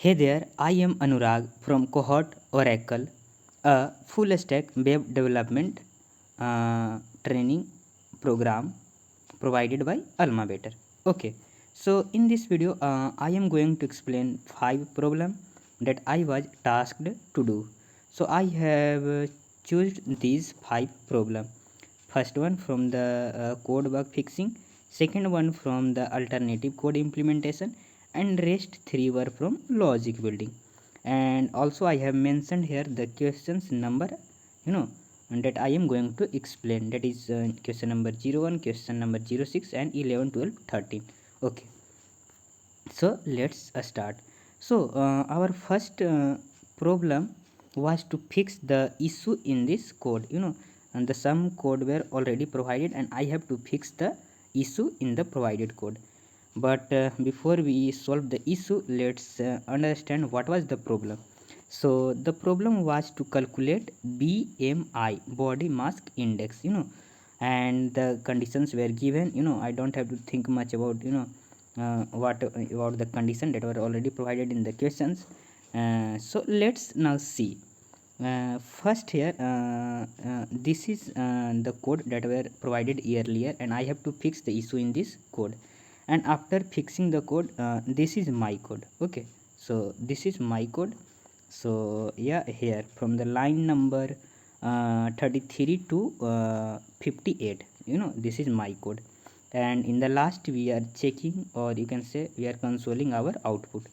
Hey there, I am Anurag from Cohort Oracle, a full stack web development training program provided by Alma Better. Okay, so in this video, I am going to explain 5 problems that I was tasked to do. So I have chosen these 5 problems. First one from the code bug fixing, second one from the alternative code implementation, and rest 3 were from logic building. And also I have mentioned here the questions number, you know, that I am going to explain, that is question number 01, question number 06, and 11, 12, 13. Okay, so let's start. So our first problem was to fix the issue in this code, and the some code were already provided and I have to fix the issue in the provided code. But before we solve the issue, let's understand what was the problem. So the problem was to calculate BMI, body mass index, and the conditions were given. I don't have to think much about what about the condition that were already provided in the questions. So let's now see. First here, this is the code that were provided earlier, and I have to fix the issue in this code. And after fixing the code, this is my code. Okay, so this is my code. So yeah, here from the line number 33 to 58, this is my code. And in the last we are checking, or you can say we are consoling our output.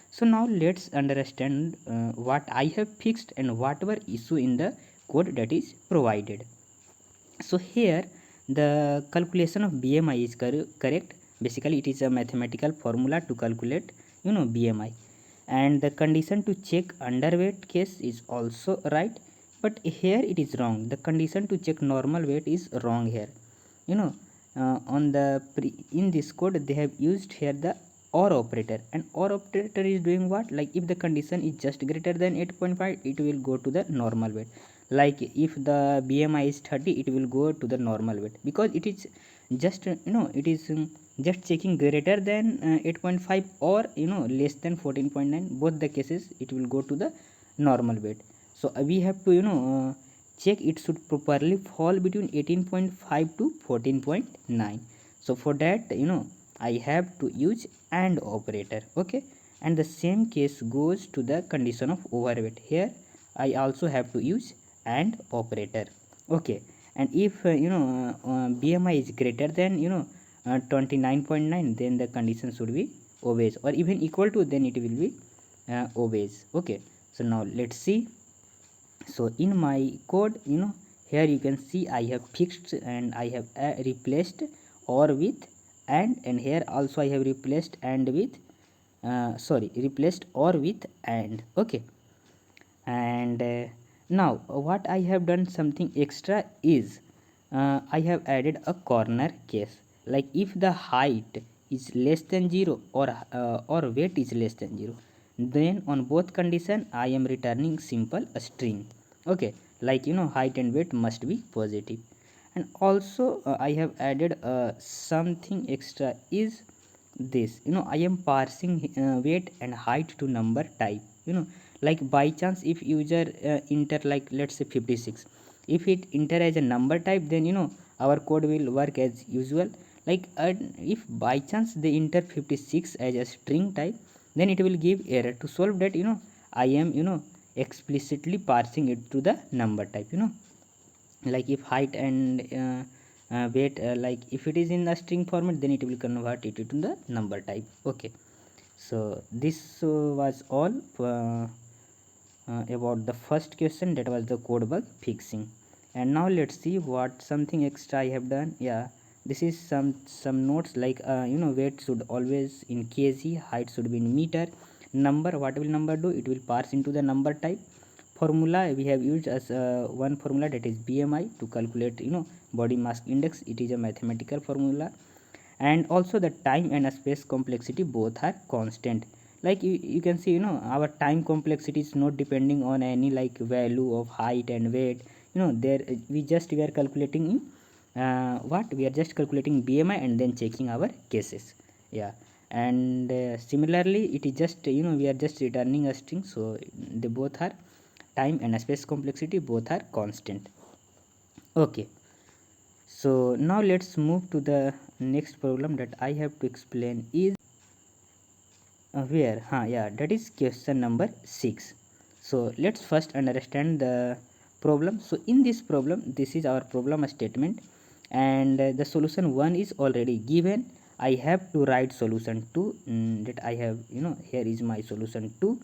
So now let's understand what I have fixed and whatever issue in the code that is provided. So here the calculation of BMI is correct. Basically it is a mathematical formula to calculate BMI, and the condition to check underweight case is also right, but here it is wrong. The condition to check normal weight is wrong here. On the in this code they have used here the or operator, and or operator is doing what? Like if the condition is just greater than 8.5, it will go to the normal weight. Like if the BMI is 30, it will go to the normal weight, because it is just it is just checking greater than 8.5 or less than 14.9. Both the cases it will go to the normal weight. So we have to check it should properly fall between 18.5 to 14.9. So for that I have to use AND operator. Okay, and the same case goes to the condition of overweight. Here I also have to use AND operator. Okay, and if BMI is greater than 29.9, then the condition should be obeys, or even equal to, then it will be obeys. Okay, so now let's see. So in my code, here you can see I have fixed and I have replaced or with and here also I have replaced and with replaced or with and. Okay, and now what I have done something extra is I have added a corner case. Like if the height is less than 0 or weight is less than 0, then on both condition I am returning simple a string. Okay, like height and weight must be positive. And also I have added something extra is this. I am parsing weight and height to number type. Like by chance if user enter, like let's say 56, if it enter as a number type, then our code will work as usual. Like if by chance they enter 56 as a string type, then it will give error. To solve that, I am explicitly parsing it to the number type. Like if height and weight, like if it is in the string format, then it will convert it to the number type. Okay, so this was all about the first question, that was the code bug fixing. And now let's see what something extra I have done. Yeah, this is some notes, like weight should always in kg, height should be in meter, number, what will number do? It will parse into the number type. Formula we have used as one formula, that is BMI, to calculate body mass index. It is a mathematical formula. And also the time and space complexity both are constant. Like you can see our time complexity is not depending on any like value of height and weight. There we are calculating what we are just calculating BMI and then checking our cases. Yeah, and similarly it is just we are just returning a string, so they both are time and space complexity both are constant. Okay, so now let's move to the next problem that I have to explain is where yeah, that is question number 6. So let's first understand the problem. So in this problem, this is our problem statement, and the solution 1 is already given. I have to write solution 2, that I have, here is my solution 2.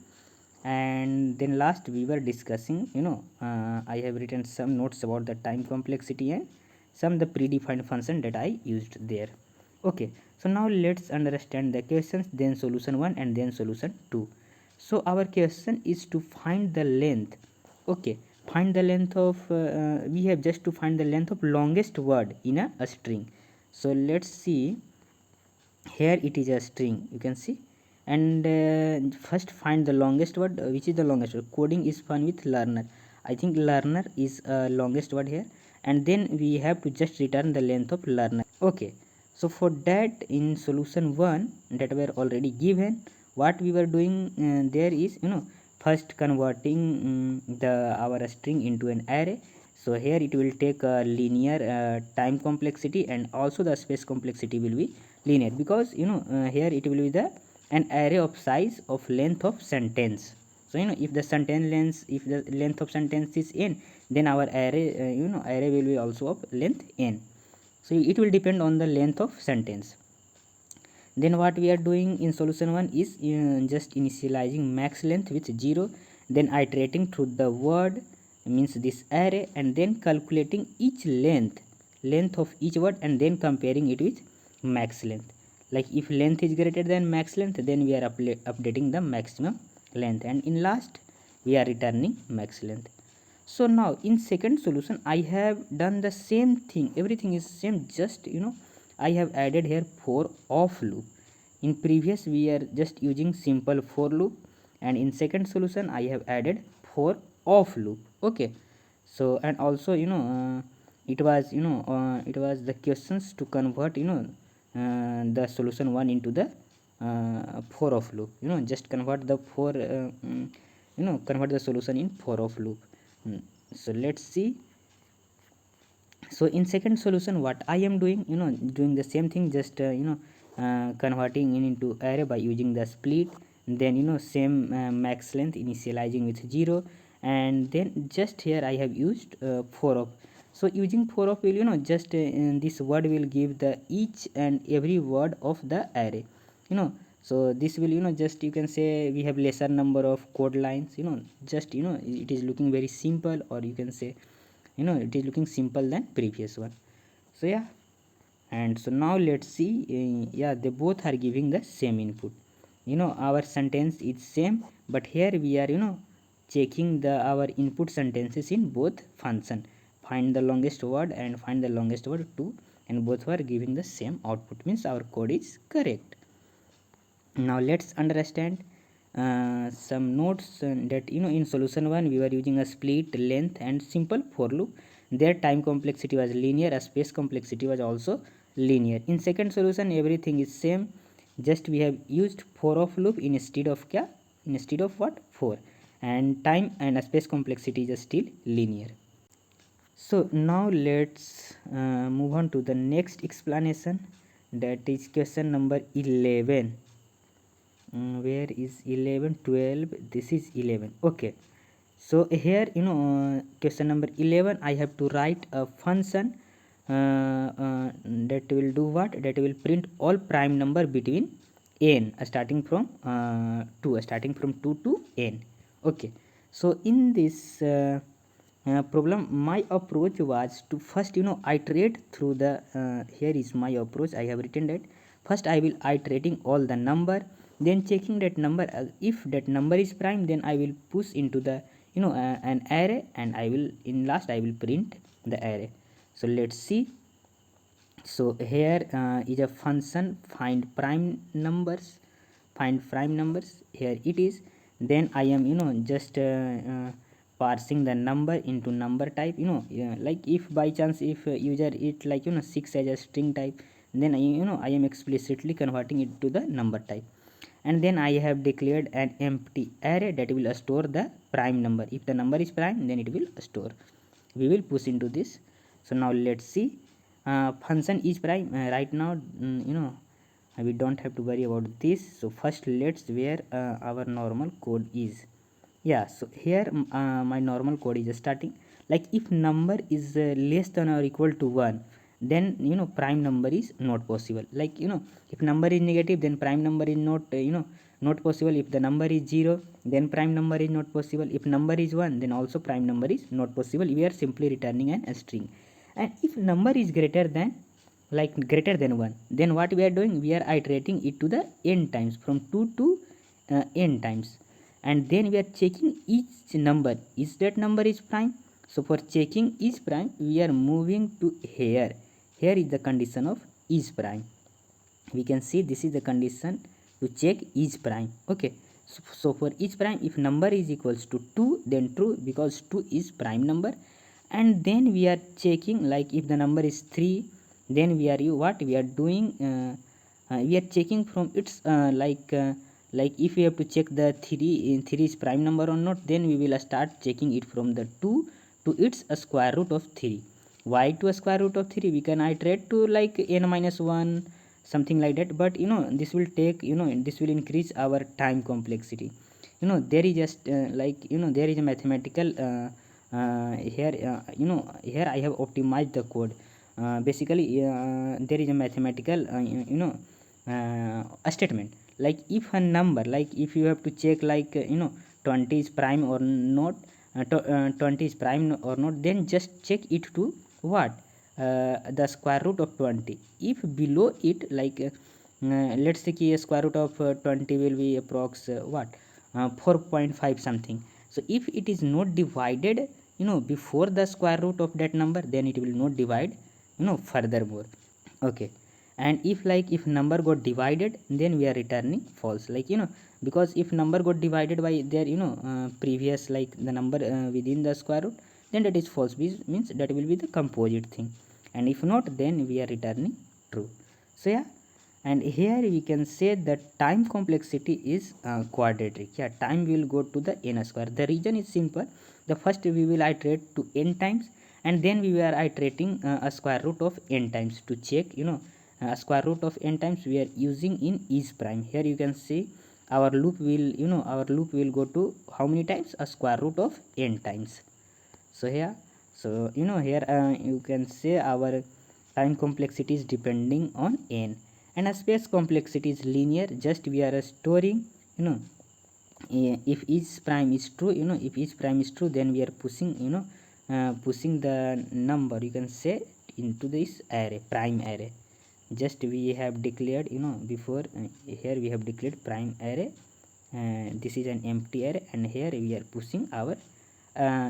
And then last we were discussing, I have written some notes about the time complexity and some the predefined function that I used there. Okay, so now let's understand the questions, then solution 1 and then solution 2. So our question is to find the length. Okay, find the length of we have just to find the length of longest word in a string. So let's see, here it is a string, you can see. And first find the longest word. Which is the longest word? Coding is fun with learner. I think learner is longest word here, and then we have to just return the length of learner. Okay, so for that, in solution 1 that were already given, what we were doing there is, first converting the our string into an array. So here it will take a linear time complexity, and also the space complexity will be linear, because here it will be the an array of size of length of sentence. So if the sentence length, if the length of sentence is n, then our array array will be also of length n. So it will depend on the length of sentence. Then what we are doing in solution 1 is just initializing max length with 0, then iterating through the word, means this array, and then calculating each length of each word, and then comparing it with max length. Like if length is greater than max length, then we are updating the maximum length, and in last we are returning max length. So now in second solution I have done the same thing, everything is same, just I have added here for of loop. In previous we are just using simple for loop, and in second solution I have added for of loop. Okay, so and also it was it was the questions to convert the solution 1 into the for of loop, just convert the for convert the solution in for of loop. So let's see. So in second solution what I am doing, doing the same thing, just converting into array by using the split, then same max length initializing with 0, and then just here I have used for of. So using for of will just this word will give the each and every word of the array, so this will just you can say we have lesser number of code lines, just it is looking very simple, or you can say it is looking simple than previous one. So yeah, and so now let's see, yeah, they both are giving the same input. Our sentence is same, but here we are checking the our input sentences in both function, find the longest word and find the longest word too, and both were giving the same output, means our code is correct. Now let's understand some notes that in solution 1 we were using a split, length, and simple for loop. Their time complexity was linear, a space complexity was also linear. In second solution everything is same, just we have used for of loop instead of instead of what, for, and time and a space complexity is still linear. So now let's move on to the next explanation, that is question number 11. Where is 11, 12? This is 11. Okay, so here question number 11 I have to write a function that will do what, that will print all prime number between n starting from 2, starting from 2 to n. Okay, so in this problem my approach was to first iterate through the here is my approach, I have written that first I will iterating all the number, then checking that number, if that number is prime, then I will push into the an array, and I will in last I will print the array. So let's see. So here is a function find prime numbers, here it is. Then I am just parsing the number into number type, like if by chance if user it like 6 as a string type, then I am explicitly converting it to the number type. And then I have declared an empty array that will store the prime number. If the number is prime, then it will store. We will push into this. So now let's see. Function is prime right now. We don't have to worry about this. So first let's where our normal code is. Yeah, so here my normal code is starting. Like if number is less than or equal to 1, then prime number is not possible. Like if number is negative, then prime number is not not possible. If the number is 0, then prime number is not possible. If number is 1, then also prime number is not possible. We are simply returning a string. And if number is greater than, like greater than 1, then what we are doing, we are iterating it to the n times, from 2 to n times. And then we are checking each number, is that number is prime. So for checking is prime, we are moving to here. Here is the condition of is prime. We can see this is the condition to check is prime. Okay, so for each prime, if number is equals to 2, then true, because 2 is prime number. And then we are checking, like if the number is 3, then we are we are doing we are checking from its like if we have to check the 3 is prime number or not, then we will start checking it from the 2 to its square root of 3. Why to a square root of 3? We can iterate to like n minus 1, something like that, but this will take this will increase our time complexity. There is just there is a mathematical here here I have optimized the code. Basically there is a mathematical a statement. Like if a number, like if you have to check like 20 is prime or not, 20 is prime or not, then just check it to what, the square root of 20. If below it, like let's say a square root of 20 will be approx 4.5 something. So if it is not divided before the square root of that number, then it will not divide furthermore. Okay, and if number got divided, then we are returning false, like because if number got divided by their previous, like the number within the square root, then that is false, means that will be the composite thing. And if not, then we are returning true. So yeah, and here we can say that time complexity is quadratic. Yeah, time will go to the n square. The reason is simple. The first we will iterate to n times, and then we are iterating a square root of n times to check a square root of n times we are using in is prime. Here you can see our loop will go to how many times, a square root of n times. So here, so here you can say our time complexity is depending on n, and a space complexity is linear. Just we are storing if is prime is true, if is prime is true, then we are pushing pushing the number, you can say, into this array, prime array. Just we have declared before here we have declared prime array, this is an empty array, and here we are pushing our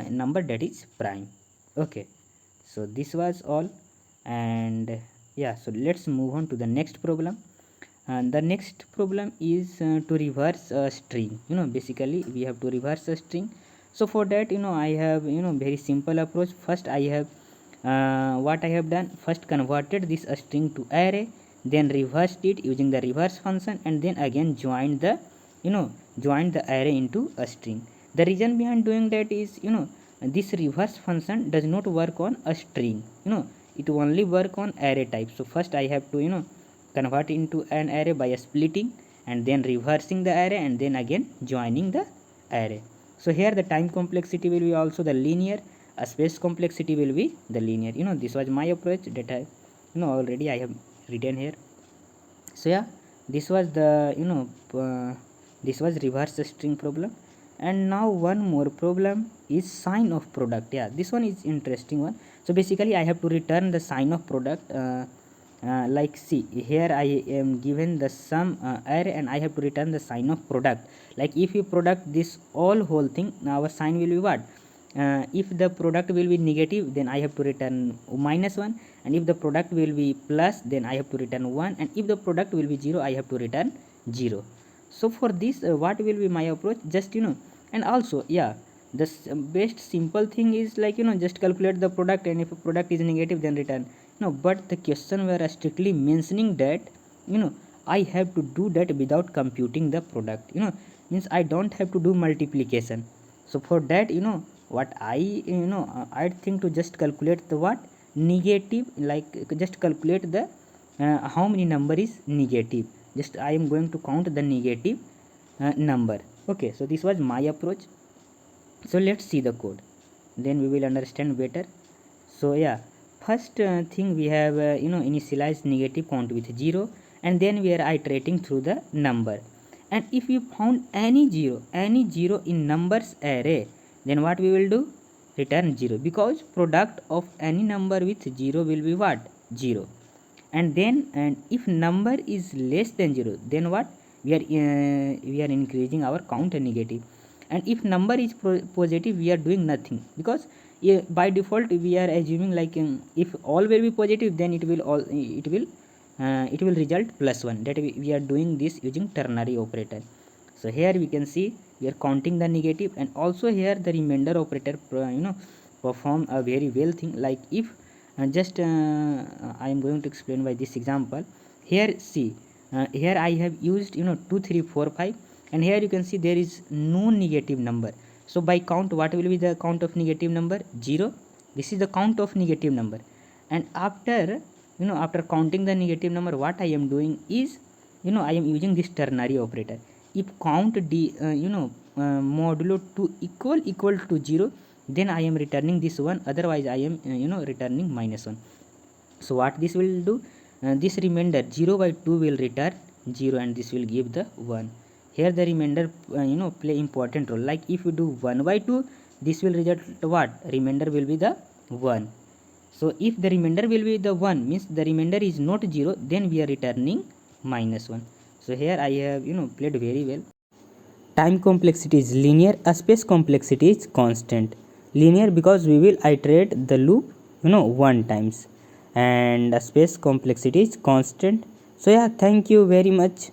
number that is prime. Okay, so this was all. And yeah, so let's move on to the next problem. And the next problem is to reverse a string. Basically we have to reverse a string. So for that I have very simple approach. First I have what I have done, first converted this string to array, then reversed it using the reverse function, and then again joined the joined the array into a string. The reason behind doing that is this reverse function does not work on a string. It only work on array type. So first I have to convert into an array by splitting, and then reversing the array, and then again joining the array. So here the time complexity will be also the linear, a space complexity will be the linear. This was my approach that I already I have written here. So yeah, this was the this was reverse string problem. And now one more problem is sign of product. Yeah, this one is interesting one. So basically I have to return the sign of product. Like see here I am given the sum array, and I have to return the sign of product. Like if you product this all whole thing, our sign will be what, if the product will be negative, then I have to return -1, and if the product will be plus, then I have to return 1, and if the product will be 0, I have to return 0. So for this what will be my approach, just and also yeah, the best simple thing is like just calculate the product, and if a product is negative, then return no, but the question were strictly mentioning that, I have to do that without computing the product, means I don't have to do multiplication. So for that, what I think to just calculate the what negative, like just calculate the how many number is negative. Just I am going to count the negative number. Okay, so this was my approach. So let's see the code, then we will understand better. So yeah, first thing we have initialize negative count with 0, and then we are iterating through the number. And if you found any zero in numbers array, then what we will do? Return 0, because product of any number with 0 will be what? 0. And then, and if number is less than 0, then what? We are increasing our count negative. And if number is positive, we are doing nothing, because by default we are assuming like if all will be positive, then it will result +1, that we are doing this using ternary operator. So here we can see we are counting the negative, and also here the remainder operator perform a very well thing. Like if just I am going to explain by this example. Here see, here I have used 2 3 4 5, and here you can see there is no negative number. So by count, what will be the count of negative number? 0. This is the count of negative number. And after after counting the negative number, what I am doing is I am using this ternary operator. If count modulo 2 equal to 0, then I am returning this one, otherwise I am returning -1. So what this will do? This remainder 0 by 2 will return 0, and this will give the 1. Here the remainder play important role. Like if you do 1 by 2, this will result what? Remainder will be the 1. So if the remainder will be the 1, means the remainder is not 0, then we are returning -1. So here I have played very well. Time complexity is linear, space complexity is constant. Linear because we will iterate the loop 1 times, and space complexity is constant. So yeah, thank you very much.